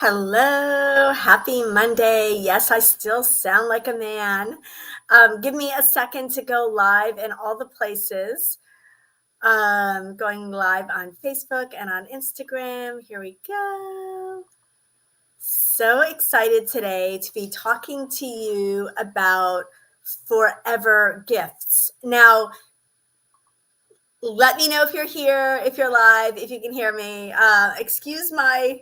Hello, happy Monday. Yes, I still sound like a man. Give me a second to go live in all the places. Going live on Facebook and on Instagram. Here we go. So excited today to be talking to you about forever gifts. Now, let me know if you're here, if you're live, if you can hear me. Excuse my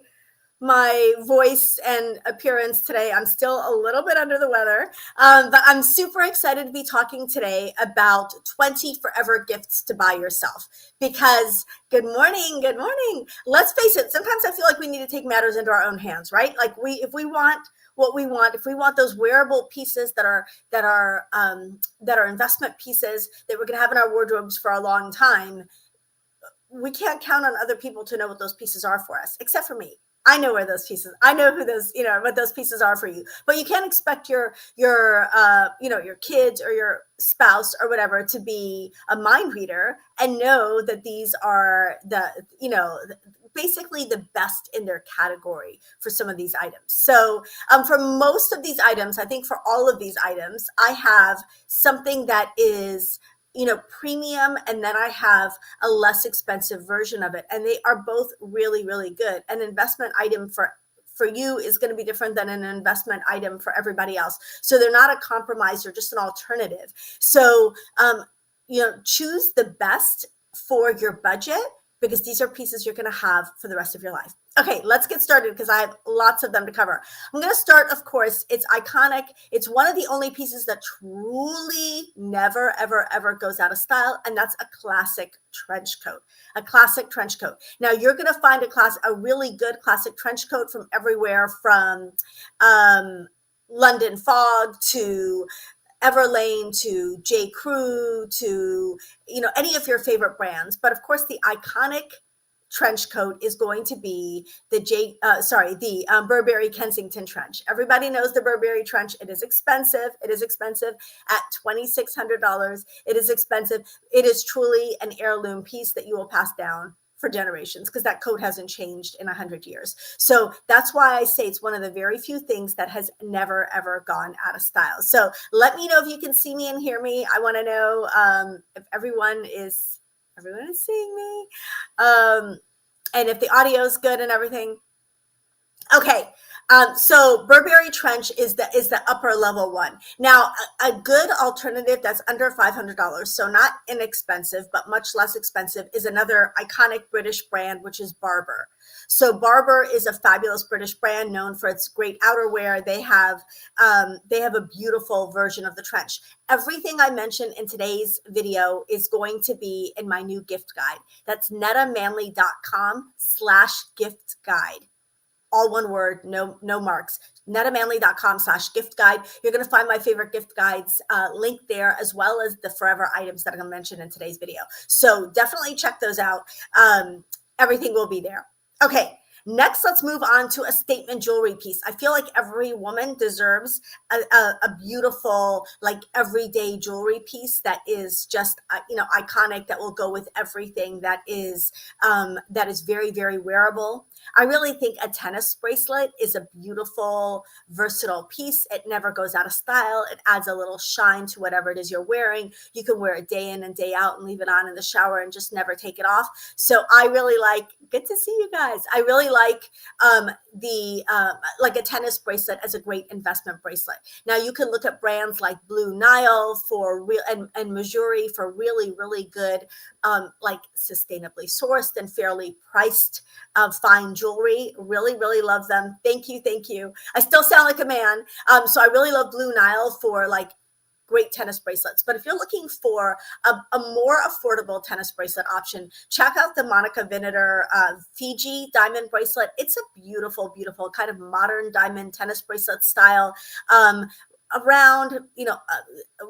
voice and appearance today. I'm still a little bit under the weather, but I'm super excited to be talking today about 20 forever gifts to buy yourself. Because good morning, good morning. Let's face it, sometimes I feel like we need to take matters into our own hands, right? Like if we want what we want, if we want those wearable pieces that are investment pieces that we're going to have in our wardrobes for a long time, we can't count on other people to know what those pieces are for us, except for me. I know where those pieces. I know who those, what those pieces are for you. But you can't expect your kids or your spouse or whatever to be a mind reader and know that these are basically the best in their category for some of these items. So for most of these items, I think for all of these items, I have something that is premium, and then I have a less expensive version of it, and they are both really, really good. An investment item for you is going to be different than an investment item for everybody else. So they're not a compromise, they're just an alternative. So choose the best for your budget, because these are pieces you're going to have for the rest of your life. Okay, let's get started because I have lots of them to cover. I'm going to start, of course, it's iconic. It's one of the only pieces that truly never, ever, ever goes out of style, and that's a classic trench coat. A classic trench coat. Now, you're going to find a really good classic trench coat from everywhere, from London Fog to Everlane to J. Crew to any of your favorite brands. But of course, the iconic trench coat is going to be the Burberry Kensington trench. Everybody knows the Burberry trench. It is expensive. It is expensive at $2,600. It is expensive. It is truly an heirloom piece that you will pass down for generations, because that coat hasn't changed in 100 years. So that's why I say it's one of the very few things that has never, ever gone out of style. So let me know if you can see me and hear me. I want to know if everyone is seeing me. And if the audio is good and everything. Okay. So Burberry trench is the upper level one. Now, a good alternative that's under $500, so not inexpensive, but much less expensive, is another iconic British brand, which is Barbour. So Barbour is a fabulous British brand known for its great outerwear. They have a beautiful version of the trench. Everything I mentioned in today's video is going to be in my new gift guide. That's netamanley.com/gift guide. All one word, no marks. netamanley.com/gift guide. You're going to find my favorite gift guides link there, as well as the forever items that I'm going to mention in today's video. So definitely check those out. Everything will be there. Okay. Next, let's move on to a statement jewelry piece. I feel like every woman deserves a beautiful, like, everyday jewelry piece that is just, iconic, that will go with everything, that is very, very wearable. I really think a tennis bracelet is a beautiful, versatile piece. It never goes out of style. It adds a little shine to whatever it is you're wearing. You can wear it day in and day out and leave it on in the shower and just never take it off. So I really like, good to see you guys. I really like like a tennis bracelet as a great investment bracelet. Now you can look at brands like Blue Nile for real, and Missouri for really, really good, like sustainably sourced and fairly priced fine jewelry. Really, really love them. Thank you. Thank you. I still sound like a man. So I really love Blue Nile for like great tennis bracelets. But if you're looking for a more affordable tennis bracelet option, check out the Monica Vinader Fiji diamond bracelet. It's a beautiful, beautiful kind of modern diamond tennis bracelet style. Around,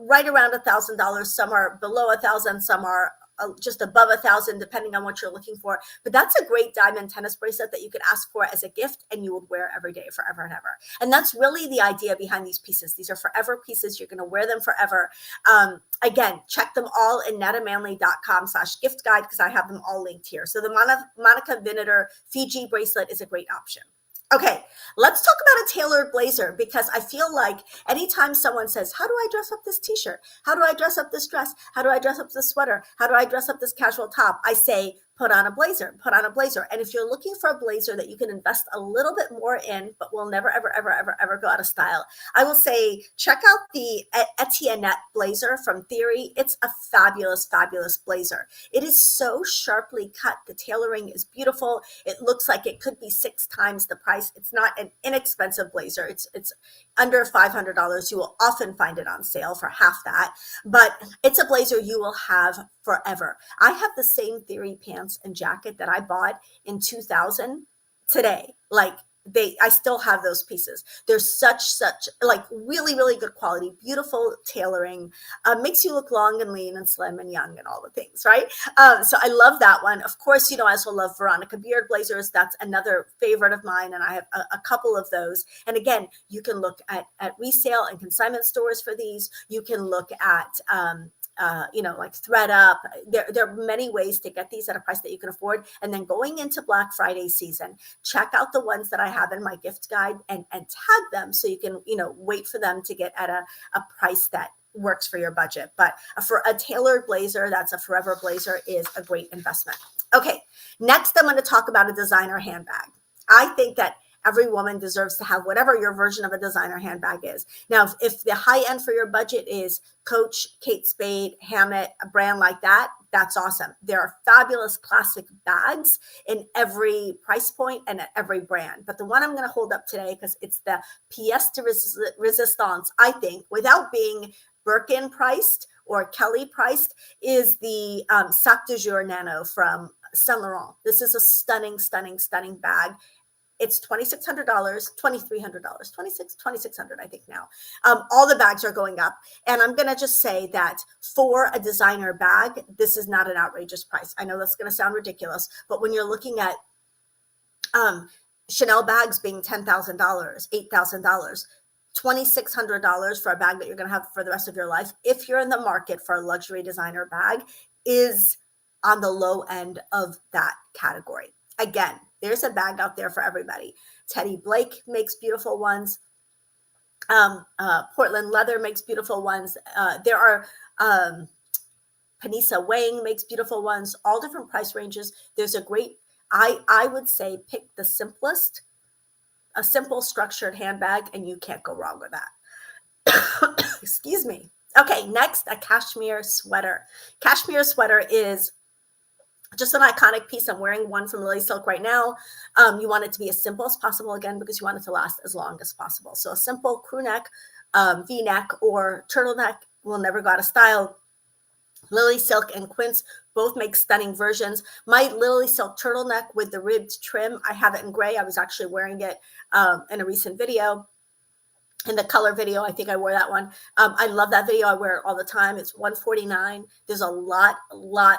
right around $1,000. Some are below $1,000. Some are just above $1,000, depending on what you're looking for. But that's a great diamond tennis bracelet that you could ask for as a gift, and you would wear every day, forever and ever. And that's really the idea behind these pieces. These are forever pieces. You're going to wear them forever. Again, check them all in netamanley.com/gift guide, because I have them all linked here. So the Monica Vinader Fiji bracelet is a great option. Okay, let's talk about a tailored blazer because I feel like anytime someone says, how do I dress up this t-shirt? How do I dress up this dress? How do I dress up this sweater? How do I dress up this casual top? I say, put on a blazer, put on a blazer. And if you're looking for a blazer that you can invest a little bit more in, but will never, ever, ever, ever, ever go out of style, I will say, check out the Etienne blazer from Theory. It's a fabulous, fabulous blazer. It is so sharply cut. The tailoring is beautiful. It looks like it could be 6 times the price. It's not an inexpensive blazer. It's under $500. You will often find it on sale for half that, but it's a blazer you will have forever. I have the same Theory pants and jacket that I bought in 2000 today. Like I still have those pieces. They're such like really, really good quality, beautiful tailoring, makes you look long and lean and slim and young and all the things, right? So I love that one. Of course, I also love Veronica Beard blazers. That's another favorite of mine. And I have a couple of those. And again, you can look at resale and consignment stores for these. You can look at, like ThreadUp. There are many ways to get these at a price that you can afford. And then going into Black Friday season, check out the ones that I have in my gift guide and tag them so you can, wait for them to get at a price that works for your budget. But for a tailored blazer, that's a forever blazer, is a great investment. Okay, next I'm going to talk about a designer handbag. I think that every woman deserves to have whatever your version of a designer handbag is. Now, if the high end for your budget is Coach, Kate Spade, Hammett, a brand like that, that's awesome. There are fabulous classic bags in every price point and at every brand. But the one I'm going to hold up today, because it's the pièce de résistance, I think, without being Birkin priced or Kelly priced, is the Sac de Jour Nano from Saint Laurent. This is a stunning, stunning, stunning bag. It's $2,600, $2,300, $2,600, I think now. All the bags are going up. And I'm going to just say that for a designer bag, this is not an outrageous price. I know that's going to sound ridiculous, but when you're looking at Chanel bags being $10,000, $8,000, $2,600 for a bag that you're going to have for the rest of your life, if you're in the market for a luxury designer bag, is on the low end of that category. Again, there's a bag out there for everybody. Teddy Blake makes beautiful ones. Portland Leather makes beautiful ones. There are Panissa Wang makes beautiful ones, all different price ranges. There's a great, I would say, pick the simplest, a simple structured handbag, and you can't go wrong with that. Excuse me. Okay, next, a cashmere sweater. Cashmere sweater is just an iconic piece. I'm wearing one from Lily Silk right now. You want it to be as simple as possible, again, because you want it to last as long as possible. So a simple crew neck, V-neck, or turtleneck will never go out of style. Lily Silk and Quince both make stunning versions. My Lily Silk turtleneck with the ribbed trim, I have it in gray. I was actually wearing it in a recent video. In the color video, I think I wore that one. I love that video. I wear it all the time. It's $149. There's a lot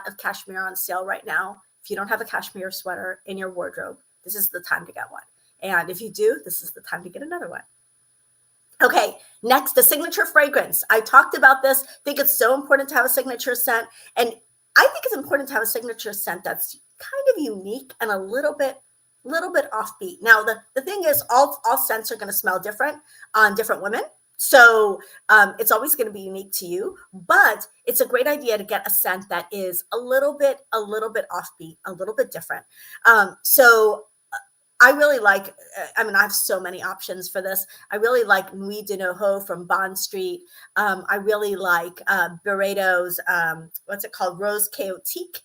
of cashmere on sale right now. If you don't have a cashmere sweater in your wardrobe, this is the time to get one. And if you do, this is the time to get another one. Okay, next, the signature fragrance. I talked about this. I think it's so important to have a signature scent. And I think it's important to have a signature scent that's kind of unique and a little bit offbeat. Now, the thing is, all scents are going to smell different on different women. So it's always going to be unique to you, but it's a great idea to get a scent that is a little bit offbeat, a little bit different. So I really like, I have so many options for this. I really like Nuit de Noho from Bond Street. I really like Byredo's, what's it called? Rose Chaotique.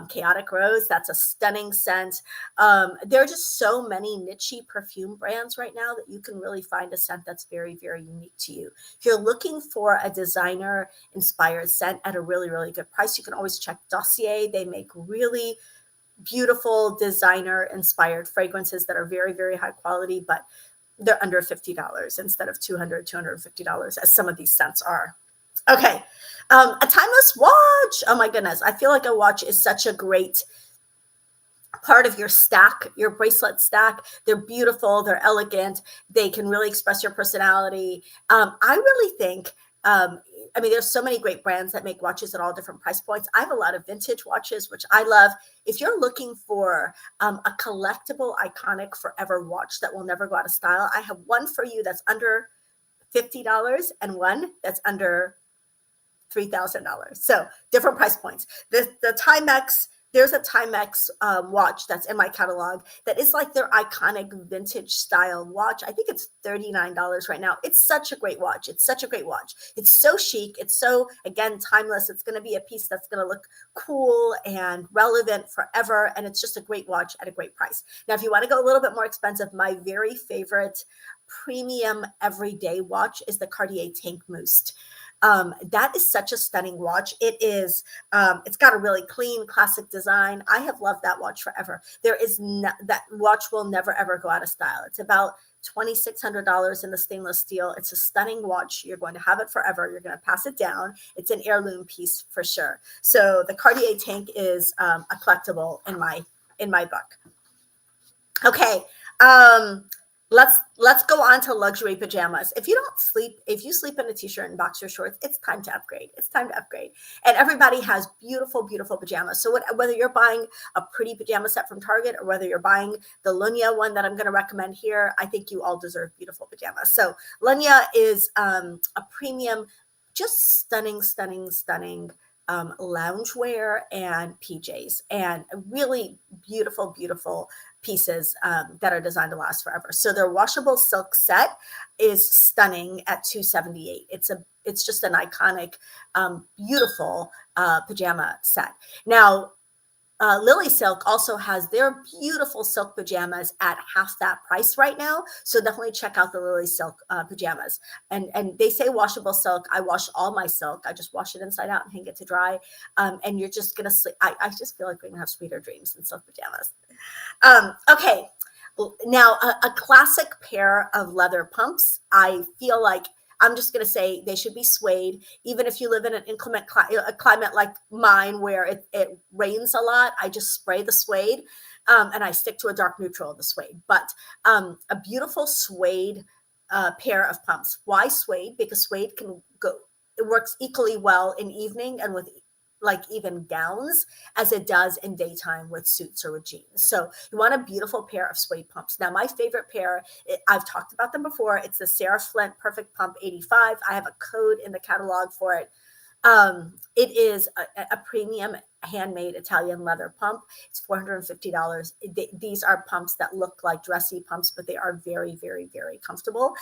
Chaotic Rose. That's a stunning scent. There are just so many niche-y perfume brands right now that you can really find a scent that's very, very unique to you. If you're looking for a designer inspired scent at a really, really good price, you can always check Dossier. They make really beautiful designer inspired fragrances that are very, very high quality, but they're under $50 instead of $200, $250, as some of these scents are. Okay. A timeless watch. Oh my goodness. I feel like a watch is such a great part of your stack, your bracelet stack. They're beautiful. They're elegant. They can really express your personality. I really think I mean, there's so many great brands that make watches at all different price points. I have a lot of vintage watches, which I love. If you're looking for a collectible, iconic, forever watch that will never go out of style, I have one for you that's under $50 and one that's under $3,000. So different price points. The Timex, there's a Timex watch that's in my catalog that is like their iconic vintage style watch. I think it's $39 right now. It's such a great watch. It's such a great watch. It's so chic. It's so, again, timeless. It's going to be a piece that's going to look cool and relevant forever. And it's just a great watch at a great price. Now, if you want to go a little bit more expensive, my very favorite premium everyday watch is the Cartier Tank Mousse. That is such a stunning watch. It is, it's got a really clean, classic design. I have loved that watch forever. That watch will never, ever go out of style. It's about $2,600 in the stainless steel. It's a stunning watch. You're going to have it forever. You're going to pass it down. It's an heirloom piece for sure. So the Cartier Tank is a collectible in my book. Okay. Let's go on to luxury pajamas. If you sleep in a t-shirt and boxer shorts, it's time to upgrade. It's time to upgrade. And everybody has beautiful, beautiful pajamas. So whether you're buying a pretty pajama set from Target or whether you're buying the Lunya one that I'm going to recommend here, I think you all deserve beautiful pajamas. So Lunya is a premium, just stunning, stunning, stunning loungewear and PJs, and really beautiful, beautiful pieces that are designed to last forever. So their washable silk set is stunning at $278. It's just an iconic, beautiful pajama set. Now, Lily Silk also has their beautiful silk pajamas at half that price right now. So definitely check out the Lily Silk pajamas. And they say washable silk. I wash all my silk. I just wash it inside out and hang it to dry. And you're just going to sleep. I just feel like we're going to have sweeter dreams in silk pajamas. Okay. Now, a classic pair of leather pumps. I feel like I'm just going to say they should be suede, even if you live in an inclement climate like mine where it rains a lot. I just spray the suede and I stick to a dark neutral of the suede. But a beautiful suede pair of pumps. Why suede? Because suede it works equally well in evening and with like even gowns as it does in daytime with suits or with jeans. So you want a beautiful pair of suede pumps. Now, my favorite pair, I've talked about them before. It's the Sarah Flint Perfect Pump 85. I have a code in the catalog for it. It is a premium handmade Italian leather pump. It's $450. These are pumps that look like dressy pumps, but they are very, very, very comfortable.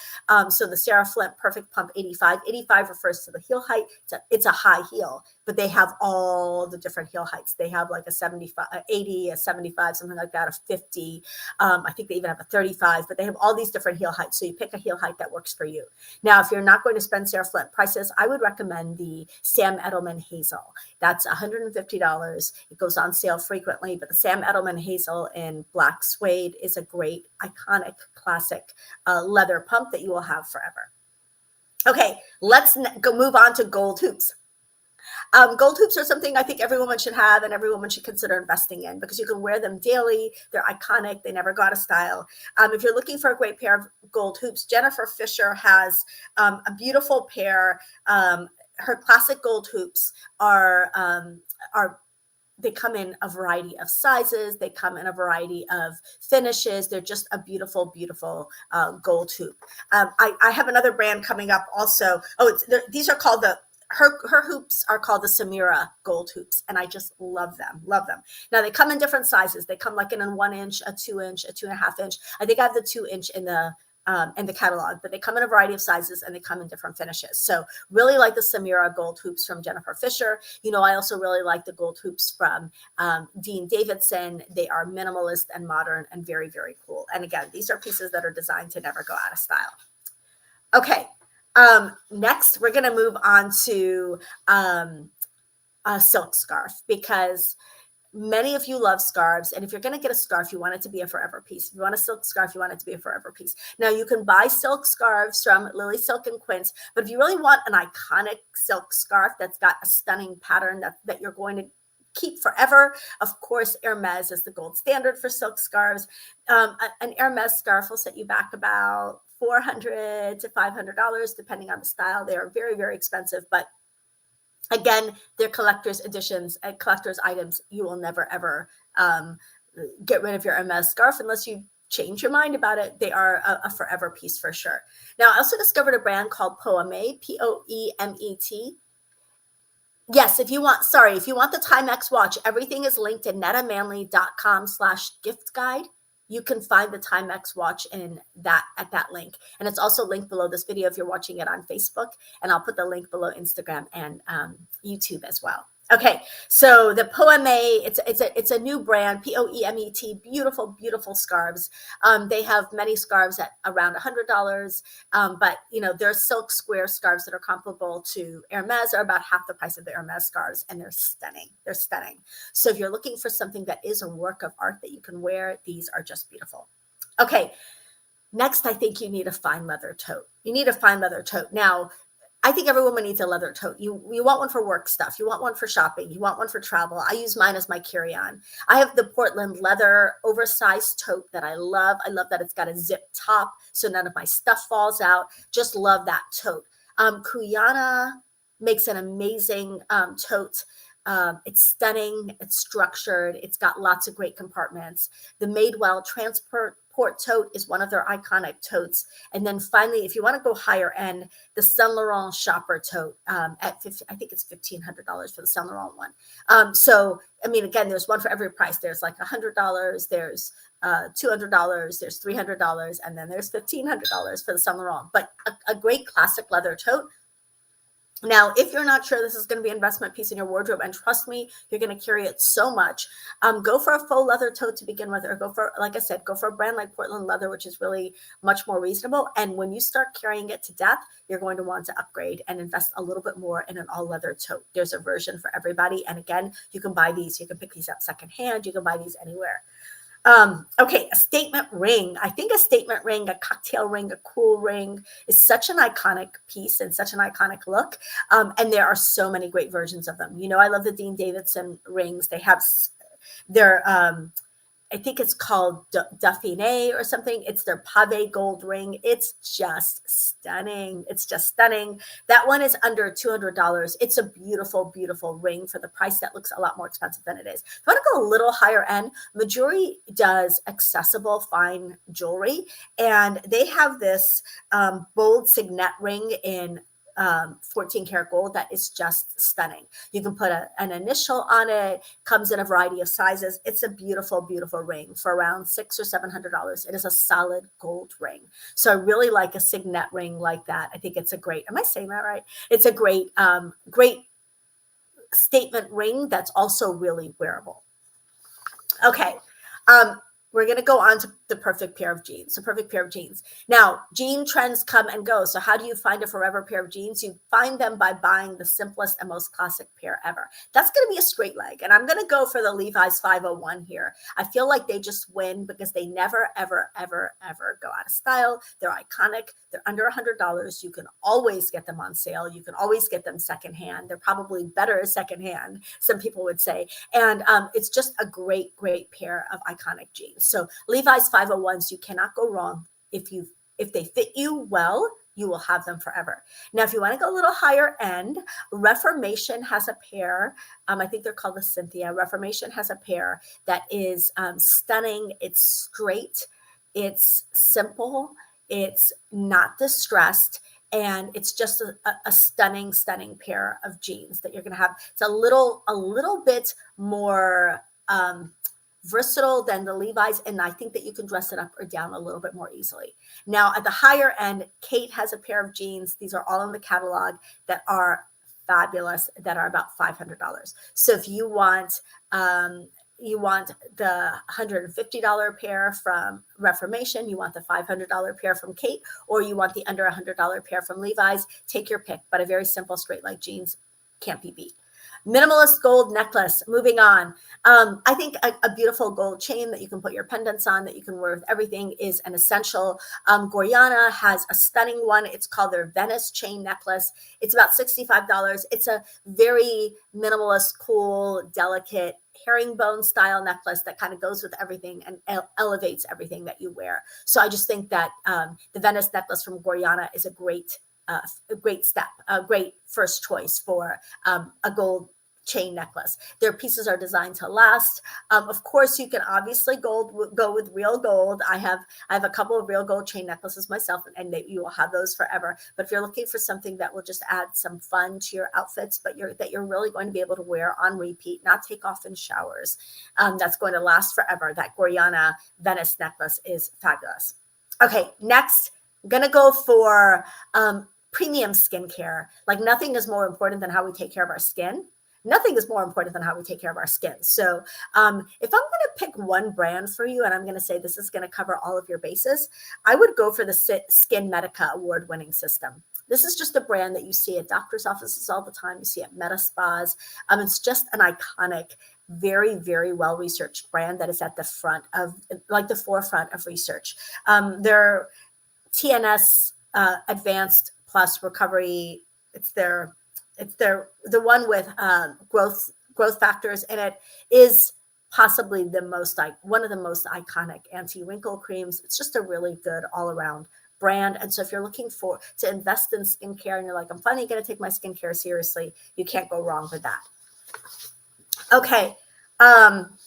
So the Sarah Flint Perfect Pump 85. 85 refers to the heel height. It's a high heel, but they have all the different heel heights. They have like a 75, 80, a 75, something like that, a 50. I think they even have a 35, but they have all these different heel heights. So you pick a heel height that works for you. Now, if you're not going to spend Sarah Flint prices, I would recommend the Sam Edelman Hazel. That's $150. It goes on sale frequently, but the Sam Edelman Hazel in black suede is a great, iconic, classic leather pump that you will have forever. Okay, let's move on to gold hoops. Gold hoops are something I think every woman should have and every woman should consider investing in because you can wear them daily. They're iconic. They never go out of style. If you're looking for a great pair of gold hoops, Jennifer Fisher has a beautiful pair. Her classic gold hoops they come in a variety of sizes. They come in a variety of finishes. They're just a beautiful, beautiful gold hoop. I have another brand coming up also. These are called her hoops are called the Samira gold hoops, and I just love them, love them. Now they come in different sizes. They come like in a 1 inch, a 2 inch, a 2.5 inch. I think I have the 2 inch in the catalog, but they come in a variety of sizes and they come in different finishes. So really like the Samira gold hoops from Jennifer Fisher. You know, I also really like the gold hoops from Dean Davidson. They are minimalist and modern and very, very cool. And again, these are pieces that are designed to never go out of style. Okay. Next, we're going to move on to a silk scarf because many of you love scarves. And if you're going to get a scarf, you want it to be a forever piece. If you want a silk scarf, you want it to be a forever piece. Now, you can buy silk scarves from Lily Silk and Quince, but if you really want an iconic silk scarf that's got a stunning pattern that you're going to keep forever, of course, Hermes is the gold standard for silk scarves. An Hermes scarf will set you back about $400 to $500, depending on the style. They are very, very expensive, but Again, they're collector's editions and collector's items. You will never, ever get rid of your Hermes scarf unless you change your mind about it. They are a forever piece for sure. Now, I also discovered a brand called Poemet, Poemet. Yes, if you want, sorry, if you want the Timex watch, everything is linked in netamanley.com/gift guide. You can find the Timex watch in that at that link. And it's also linked below this video if you're watching it on Facebook. And I'll put the link below Instagram and YouTube as well. Okay, so the Poemet, it's a new brand, Poemet, beautiful, beautiful scarves. They have many scarves at around $100, but you know, their silk square scarves that are comparable to Hermes are about half the price of the Hermes scarves, and they're stunning. They're stunning. So if you're looking for something that is a work of art that you can wear, these are just beautiful. Okay, next, I think you need a fine leather tote. You need a fine leather tote. Now, I think every woman needs a leather tote. You want one for work stuff. You want one for shopping. You want one for travel. I use mine as my carry-on. I have the Portland leather oversized tote that I love. I love that it's got a zip top so none of my stuff falls out. Just love that tote. Kuyana makes an amazing tote. It's stunning. It's structured. It's got lots of great compartments. The Madewell Transport tote is one of their iconic totes. And then finally, if you want to go higher end, the Saint Laurent shopper tote at I think it's $1,500 for the Saint Laurent one. So, I mean, again, there's one for every price. There's like $100, there's $200, there's $300, and then there's $1,500 for the Saint Laurent. But a great classic leather tote. Now, if you're not sure this is going to be an investment piece in your wardrobe, and trust me, you're going to carry it so much, go for a faux leather tote to begin with, or go for, like I said, go for a brand like Portland Leather, which is really much more reasonable. And when you start carrying it to death, you're going to want to upgrade and invest a little bit more in an all leather tote. There's a version for everybody. And again, you can buy these. You can pick these up secondhand. You can buy these anywhere. Okay, a statement ring. I think a statement ring, a cocktail ring, a cool ring is such an iconic piece and such an iconic look. And there are so many great versions of them. You know, I love the Dean Davidson rings. They have their, I think it's called Dauphine or something. It's their pave gold ring. It's just stunning. It's just stunning. That one is under $200. It's a beautiful, beautiful ring for the price. That looks a lot more expensive than it is. If you want to go a little higher end, Majuri does accessible fine jewelry, and they have this bold signet ring in 14 karat gold that is just stunning. You can put an initial on it, comes in a variety of sizes. It's a beautiful, beautiful ring for around $600 or $700. It is a solid gold ring. So I really like a signet ring like that. I think it's a great, am I saying that right? It's a great, great statement ring that's also really wearable. Okay. We're going to go on to the perfect pair of jeans, the perfect pair of jeans. Now, jean trends come and go. So how do you find a forever pair of jeans? You find them by buying the simplest and most classic pair ever. That's going to be a straight leg. And I'm going to go for the Levi's 501 here. I feel like they just win because they never, ever, ever, ever go out of style. They're iconic. They're under $100. You can always get them on sale. You can always get them secondhand. They're probably better secondhand, some people would say. And it's just a great, great pair of iconic jeans. So Levi's 501s, you cannot go wrong. If they fit you well, you will have them forever. Now, if you want to go a little higher end, Reformation has a pair. I think they're called the Cynthia. Reformation has a pair that is stunning. It's straight. It's simple. It's not distressed. And it's just a stunning, stunning pair of jeans that you're going to have. It's a little bit more versatile than the Levi's, and I think that you can dress it up or down a little bit more easily. Now, at the higher end, Kate has a pair of jeans. These are all in the catalog that are fabulous, that are about $500. So if you want the $150 pair from Reformation, you want the $500 pair from Kate, or you want the under $100 pair from Levi's, take your pick. But a very simple straight leg jeans can't be beat. Minimalist gold necklace. Moving on. I think a beautiful gold chain that you can put your pendants on, that you can wear with everything, is an essential. Gorjana has a stunning one. It's called their Venice chain necklace. It's about $65. It's a very minimalist, cool, delicate herringbone style necklace that kind of goes with everything and elevates everything that you wear. So I just think that the Venice necklace from Gorjana is a great a great step, a great first choice for a gold chain necklace. Their pieces are designed to last. Of course, you can obviously go with real gold. I have a couple of real gold chain necklaces myself, and you will have those forever. But if you're looking for something that will just add some fun to your outfits, but that you're really going to be able to wear on repeat, not take off in showers, that's going to last forever, that Gorjana Venice necklace is fabulous. Okay, next, I'm going to go for premium skincare. Like, nothing is more important than how we take care of our skin. Nothing is more important than how we take care of our skin. So if I'm going to pick one brand for you, and I'm going to say this is going to cover all of your bases, I would go for the Skin Medica award-winning system. This is just a brand that you see at doctor's offices all the time. You see at med spas. It's just an iconic, very, very well-researched brand that is at the front of, like, the forefront of research. Their TNS Advanced Plus Recovery, it's the one with growth factors in it, is possibly one of the most iconic anti-wrinkle creams. It's just a really good all-around brand. And so if you're looking to invest in skincare and you're like, I'm finally going to take my skincare seriously, you can't go wrong with that. Okay.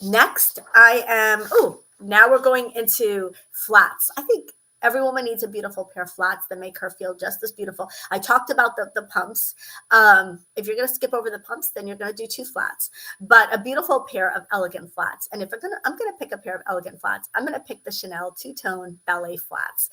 Next now we're going into flats. I think every woman needs a beautiful pair of flats that make her feel just as beautiful. I talked about the pumps. If you're going to skip over the pumps, then you're going to do 2 flats, but a beautiful pair of elegant flats. And if I'm going to pick a pair of elegant flats, I'm going to pick the Chanel two-tone ballet flats.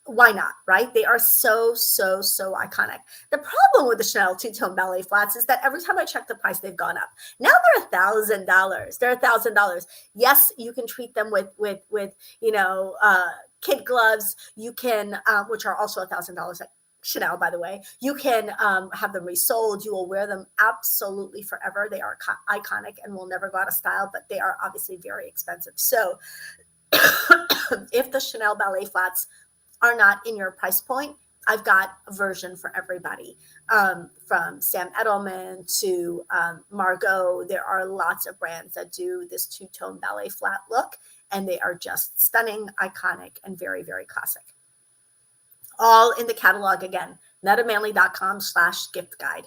Why not, right? They are so, so, so iconic. The problem with the Chanel two-tone ballet flats is that every time I check the price, they've gone up. Now they're $1,000. They're $1,000. Yes, you can treat them with kid gloves. You can, which are also $1,000 at Chanel, by the way. You can have them resold. You will wear them absolutely forever. They are iconic and will never go out of style, but they are obviously very expensive. So if the Chanel ballet flats are not in your price point, I've got a version for everybody, from Sam Edelman to Margot. There are lots of brands that do this two-tone ballet flat look, and they are just stunning, iconic, and very, very classic. All in the catalog again, metamanly.com/gift guide.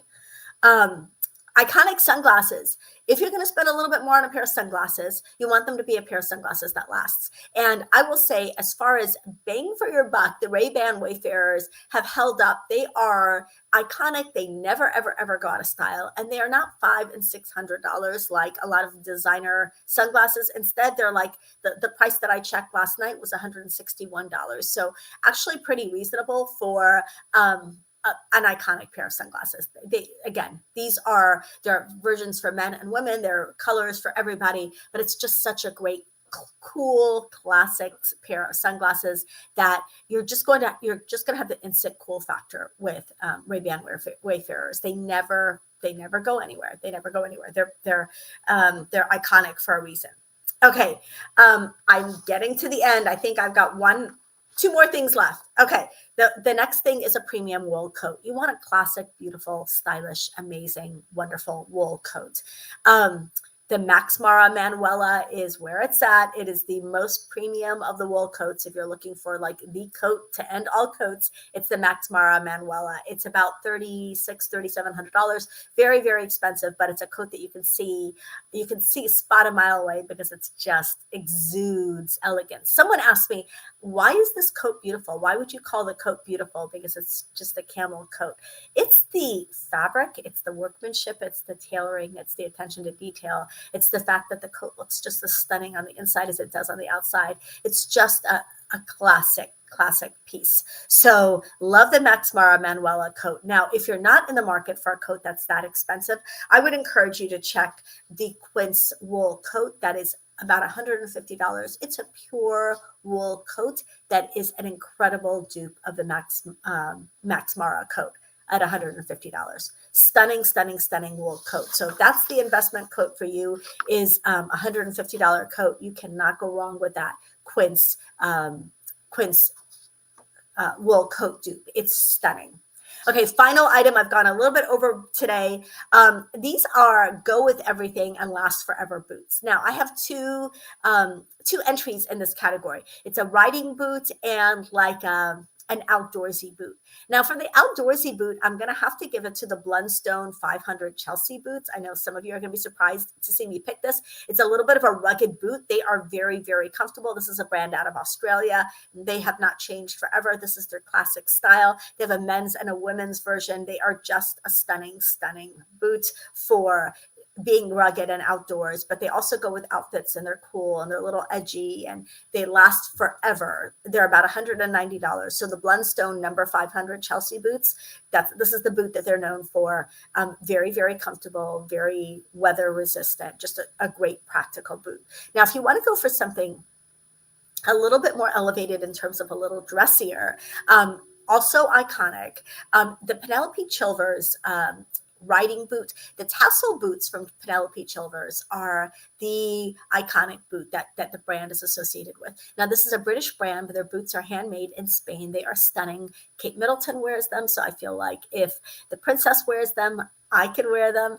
Iconic sunglasses. If you're going to spend a little bit more on a pair of sunglasses, you want them to be a pair of sunglasses that lasts. And I will say, as far as bang for your buck, the Ray-Ban Wayfarers have held up. They are iconic. They never, ever, ever go out of style. And they are not $500 and $600 like a lot of designer sunglasses. Instead, they're like the price that I checked last night was $161. So actually pretty reasonable for an iconic pair of sunglasses. There are versions for men and women. There are colors for everybody, but it's just such a great, cool, classic pair of sunglasses that you're just going to have the instant cool factor with Ray-Ban Wayfarers. They never go anywhere. They never go anywhere. They're iconic for a reason. Okay, I'm getting to the end. I think I've got 2 more things left. Okay, the next thing is a premium wool coat. You want a classic, beautiful, stylish, amazing, wonderful wool coat. The Max Mara Manuela is where it's at. It is the most premium of the wool coats. If you're looking for like the coat to end all coats, it's the Max Mara Manuela. It's about $3,700. Very, very expensive, but it's a coat that you can see a spot a mile away because it's just exudes elegance. Someone asked me, why is this coat beautiful? Why would you call the coat beautiful? Because it's just a camel coat. It's the fabric, it's the workmanship, it's the tailoring, it's the attention to detail. It's the fact that the coat looks just as stunning on the inside as it does on the outside. It's just a classic piece. So love the Max Mara Manuela coat. Now, if you're not in the market for a coat that's that expensive, I would encourage you to check the Quince wool coat. That is about $150. It's a pure wool coat that is an incredible dupe of the Max Mara coat at $150. Stunning, stunning, stunning wool coat. So that's the investment coat for you, is $150 coat. You cannot go wrong with that Quince wool coat dupe. It's stunning. Okay, final item. I've gone a little bit over today. These are go with everything and last forever boots. Now, I have two entries in this category. It's a riding boot and like an outdoorsy boot. Now for the outdoorsy boot, I'm going to have to give it to the Blundstone 500 Chelsea boots. I know some of you are going to be surprised to see me pick this. It's a little bit of a rugged boot. They are very, very comfortable. This is a brand out of Australia. They have not changed forever. This is their classic style. They have a men's and a women's version. They are just a stunning, stunning boot for being rugged and outdoors, but they also go with outfits, and they're cool and they're a little edgy and they last forever. They're about $190. So the Blundstone number 500 Chelsea boots, this is the boot that they're known for. Very, very comfortable, very weather resistant, just a great practical boot. Now, if you want to go for something a little bit more elevated in terms of a little dressier, also iconic, the Penelope Chilvers riding boot. The tassel boots from Penelope Chilvers are the iconic boot that the brand is associated with. Now, this is a British brand, but their boots are handmade in Spain. They are stunning. Kate Middleton wears them, so I feel like if the princess wears them, I can wear them.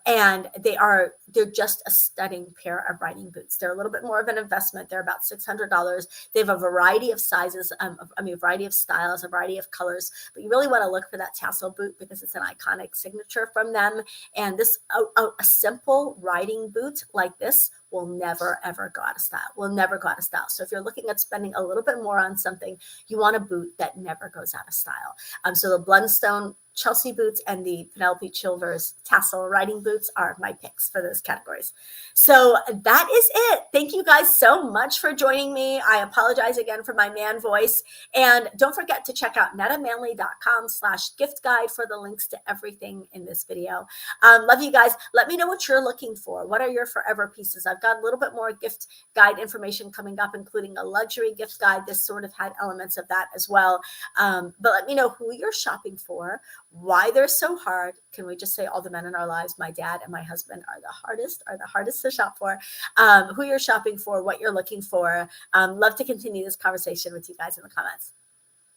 And they're just a stunning pair of riding boots. They're a little bit more of an investment. They're about $600. They have a variety of sizes, a variety of styles, a variety of colors, but you really want to look for that tassel boot because it's an iconic signature from them. And this, a simple riding boot like this will never, ever go out of style, will never go out of style. So if you're looking at spending a little bit more on something, you want a boot that never goes out of style. So the Blundstone Chelsea boots and the Penelope Chilvers tassel riding boots are my picks for those categories. So that is it. Thank you guys so much for joining me. I apologize again for my man voice. And don't forget to check out netamanley.com/gift guide for the links to everything in this video. Love you guys. Let me know what you're looking for. What are your forever pieces? I've got a little bit more gift guide information coming up, including a luxury gift guide. This sort of had elements of that as well. But let me know who you're shopping for, why they're so hard. Can we just say all the men in our lives, my dad and my husband, are the hardest to shop for, who you're shopping for, what you're looking for. Love to continue this conversation with you guys in the comments.